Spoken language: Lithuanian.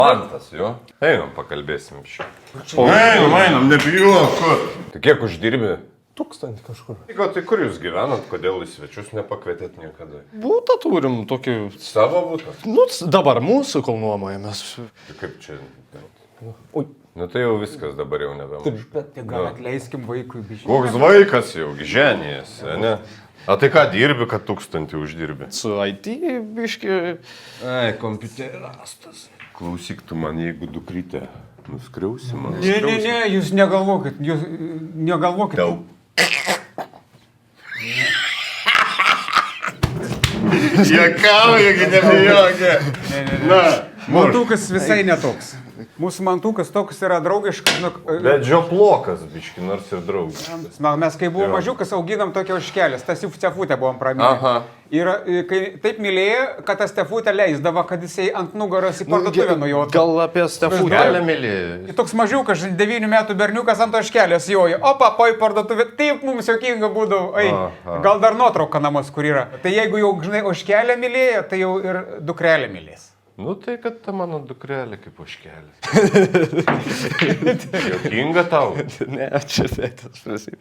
Mantas, jo. Einam, pakalbėsim iš jo. Einam, nebijok. Tai kiek uždirbi? 1000 kažkur. Tai kur jūs gyvenat, kodėl į svečius nepakvietėt niekada? Būtą turim tokį... Savo būtą? Nu, dabar mūsų kol nuomojamės. Tai kaip čia? Oi. Nu tai jau viskas dabar jau nebemažu. Bet gal atleiskim vaikui biškai. Koks vaikas jau, ženijęs, ne? A tai ką dirbi, kad 1000 uždirbi? Su IT biški... Ai, kompiuterio rastas. Klausyk tu man, jeigu dukrytė nuskriausi man. Ne, jūs negalvokit, Daug. Jokauju, nebijokė. Na, Mantukas visai netoks. Mūsų mantukas toks yra draugiškas. bet žioplokas, biški, nors ir draugas. Mes kai buvom mažiukas, auginam tokią oškelės, tas jų stefutę buvom pramynę. Aha. Ir kai taip mylėjo, kad tą stefutę leisdavo, kad jisai ant nugaros į parduotuvę nujotų. Gal apie Stefutę. Kelią mylėjai. Toks mažiukas, 9 metų berniukas ant oškelės jojo. O papai parduotuvė, taip mums jokinga būdavo. Gal dar nuotrauka namus, kur yra. Tai jeigu jau, žinai, oškelę mylėjo, tai jau ir dukrelę mylės. Nu tai, kad ta mano dukrelė kaip oškelis. Jokinga tau. Ne, čia tėtis prasim.